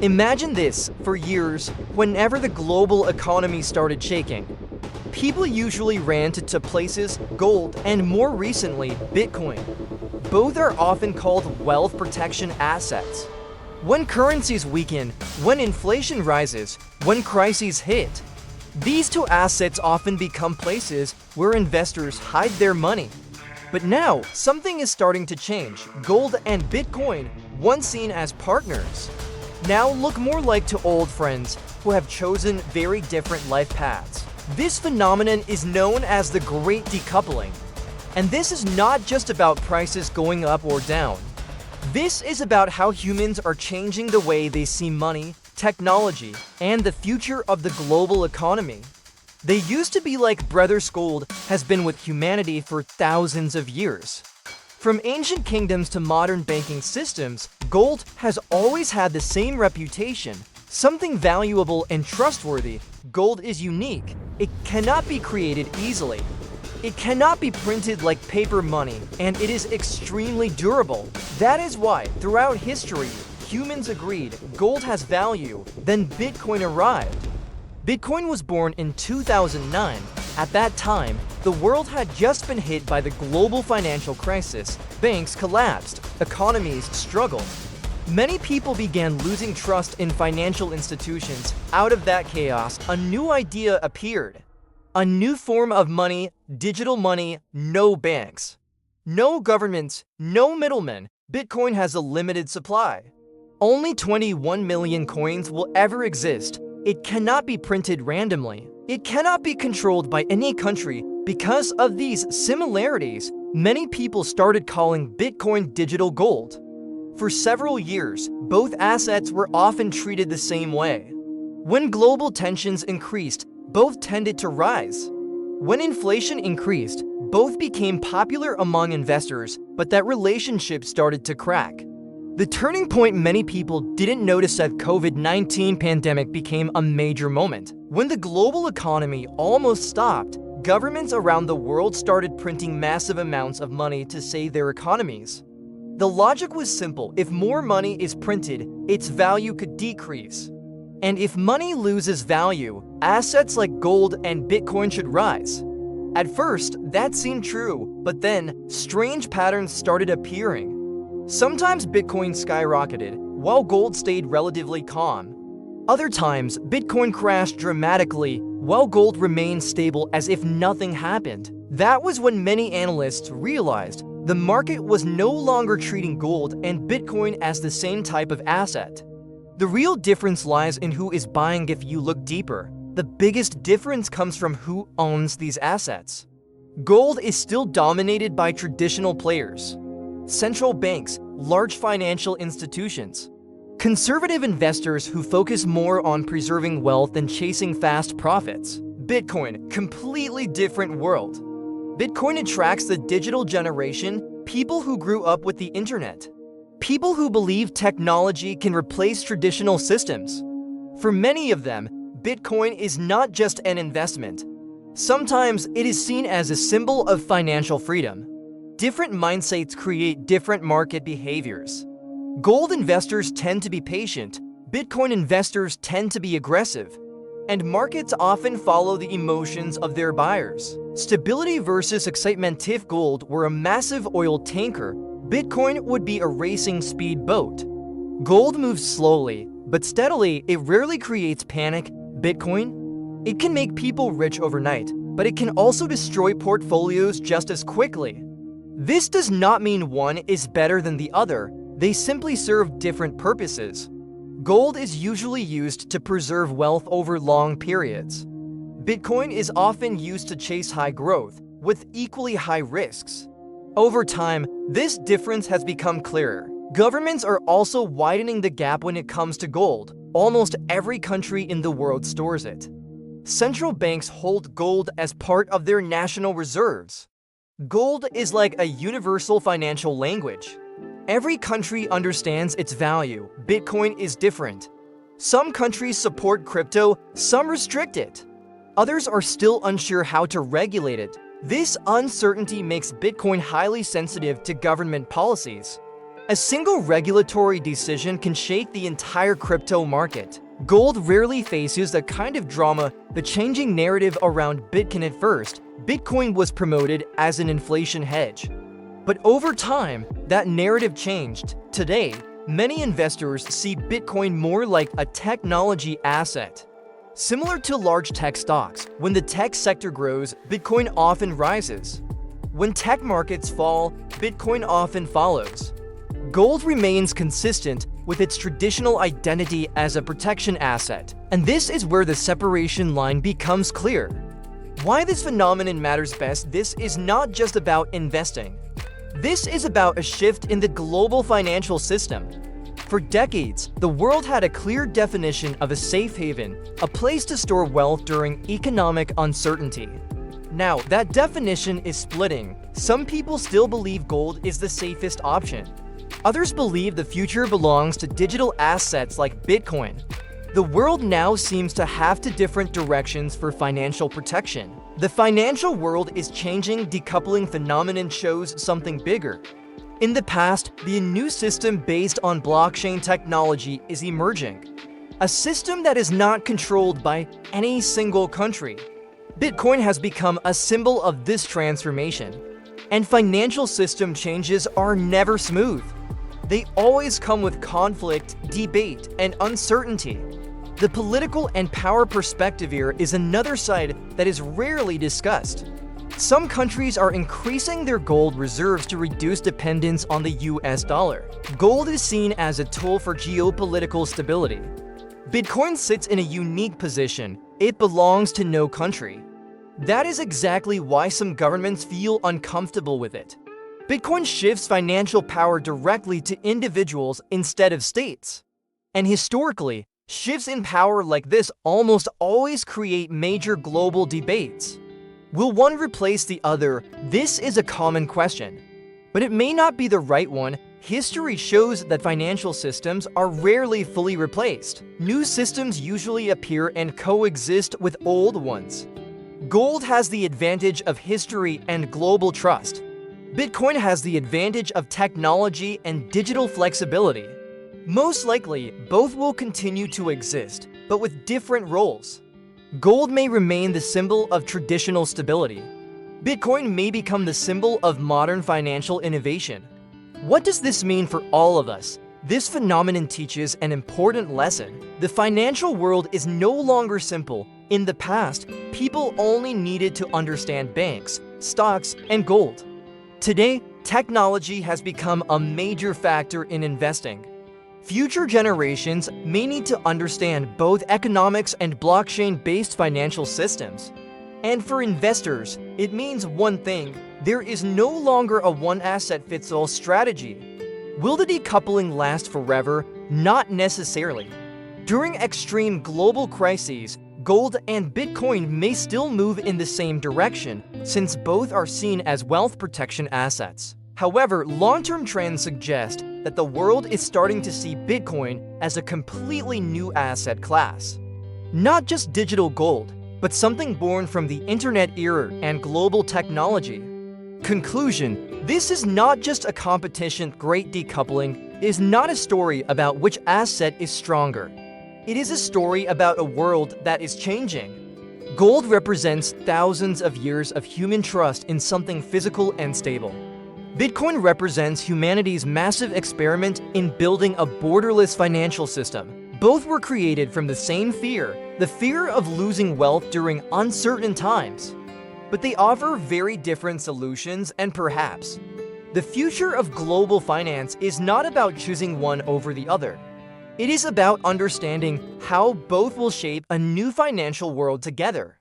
Imagine this: for years, whenever the global economy started shaking, people usually ran to two places: gold and, more recently, Bitcoin. Both are often called wealth protection assets. When currencies weaken, when inflation rises, when crises hit, these two assets often become places where investors hide their money. But now, something is starting to change. Gold and Bitcoin, once seen as partners, now look more like two old friends who have chosen very different life paths. This phenomenon is known as the Great Decoupling. And this is not just about prices going up or down. This is about how humans are changing the way they see money, technology, and the future of the global economy. They used to be like brothers. Gold has been with humanity for thousands of years. From ancient kingdoms to modern banking systems, gold has always had the same reputation: something valuable and trustworthy. Gold is unique. It cannot be created easily. It cannot be printed like paper money, and it is extremely durable. That is why, throughout history, humans agreed gold has value. Then Bitcoin arrived. Bitcoin was born in 2009. At that time, the world had just been hit by the global financial crisis. Banks collapsed, economies struggled. Many people began losing trust in financial institutions. Out of that chaos, a new idea appeared. A new form of money: digital money. No banks, no governments, no middlemen. Bitcoin has a limited supply. Only 21 million coins will ever exist. It cannot be printed randomly. It cannot be controlled by any country. Because of these similarities, many people started calling Bitcoin digital gold. For several years, both assets were often treated the same way. When global tensions increased, both tended to rise. When inflation increased, both became popular among investors, but that relationship started to crack. The turning point many people didn't notice that COVID-19 pandemic became a major moment. When the global economy almost stopped, governments around the world started printing massive amounts of money to save their economies. The logic was simple: if more money is printed, its value could decrease. And if money loses value, assets like gold and Bitcoin should rise. At first, that seemed true, but then strange patterns started appearing. Sometimes Bitcoin skyrocketed, while gold stayed relatively calm. Other times, Bitcoin crashed dramatically, while gold remained stable as if nothing happened. That was when many analysts realized the market was no longer treating gold and Bitcoin as the same type of asset. The real difference lies in who is buying. If you look deeper, the biggest difference comes from who owns these assets. Gold is still dominated by traditional players: central banks, large financial institutions, conservative investors who focus more on preserving wealth than chasing fast profits. Bitcoin, completely different world. Bitcoin attracts the digital generation, people who grew up with the internet, people who believe technology can replace traditional systems. For many of them, Bitcoin is not just an investment. Sometimes it is seen as a symbol of financial freedom. Different mindsets create different market behaviors. Gold investors tend to be patient. Bitcoin investors tend to be aggressive. And markets often follow the emotions of their buyers. Stability versus excitement. If gold were a massive oil tanker, Bitcoin would be a racing speedboat. Gold moves slowly, but steadily. It rarely creates panic. Bitcoin, it can make people rich overnight, but it can also destroy portfolios just as quickly. This does not mean one is better than the other. They simply serve different purposes. Gold is usually used to preserve wealth over long periods. Bitcoin is often used to chase high growth, with equally high risks. Over time, this difference has become clearer. Governments are also widening the gap when it comes to gold. Almost every country in the world stores it. Central banks hold gold as part of their national reserves. Gold is like a universal financial language. Every country understands its value. Bitcoin is different. Some countries support crypto, some restrict it. Others are still unsure how to regulate it. This uncertainty makes Bitcoin highly sensitive to government policies. A single regulatory decision can shake the entire crypto market. Gold rarely faces the kind of drama. The changing narrative around Bitcoin. At first, Bitcoin was promoted as an inflation hedge. But over time, that narrative changed. Today, many investors see Bitcoin more like a technology asset. Similar to large tech stocks, when the tech sector grows, Bitcoin often rises. When tech markets fall, Bitcoin often follows. Gold remains consistent with its traditional identity as a protection asset, and this is where the separation line becomes clear. Why this phenomenon matters best: this is not just about investing. This is about a shift in the global financial system. For decades, the world had a clear definition of a safe haven, a place to store wealth during economic uncertainty. Now, that definition is splitting. Some people still believe gold is the safest option. Others believe the future belongs to digital assets like Bitcoin. The world now seems to have different directions for financial protection. The financial world is changing. Decoupling phenomenon shows something bigger. In the past, the new system based on blockchain technology is emerging. A system that is not controlled by any single country. Bitcoin has become a symbol of this transformation. And financial system changes are never smooth. They always come with conflict, debate, and uncertainty. The political and power perspective here is another side that is rarely discussed. Some countries are increasing their gold reserves to reduce dependence on the US dollar. Gold is seen as a tool for geopolitical stability. Bitcoin sits in a unique position. It belongs to no country. That is exactly why some governments feel uncomfortable with it. Bitcoin shifts financial power directly to individuals instead of states. And historically, shifts in power like this almost always create major global debates. Will one replace the other? This is a common question. But it may not be the right one. History shows that financial systems are rarely fully replaced. New systems usually appear and coexist with old ones. Gold has the advantage of history and global trust. Bitcoin has the advantage of technology and digital flexibility. Most likely, both will continue to exist, but with different roles. Gold may remain the symbol of traditional stability. Bitcoin may become the symbol of modern financial innovation. What does this mean for all of us? This phenomenon teaches an important lesson. The financial world is no longer simple. In the past, people only needed to understand banks, stocks, and gold. Today, technology has become a major factor in investing. Future generations may need to understand both economics and blockchain-based financial systems. And for investors, it means one thing: there is no longer a one-asset-fits-all strategy. Will the decoupling last forever? Not necessarily. During extreme global crises, gold and Bitcoin may still move in the same direction, since both are seen as wealth protection assets. However, long-term trends suggest that the world is starting to see Bitcoin as a completely new asset class. Not just digital gold, but something born from the internet era and global technology. Conclusion: this is not just a competition. Great Decoupling is not a story about which asset is stronger. It is a story about a world that is changing. Gold represents thousands of years of human trust in something physical and stable. Bitcoin represents humanity's massive experiment in building a borderless financial system. Both were created from the same fear, the fear of losing wealth during uncertain times. But they offer very different solutions, and perhaps the future of global finance is not about choosing one over the other. It is about understanding how both will shape a new financial world together.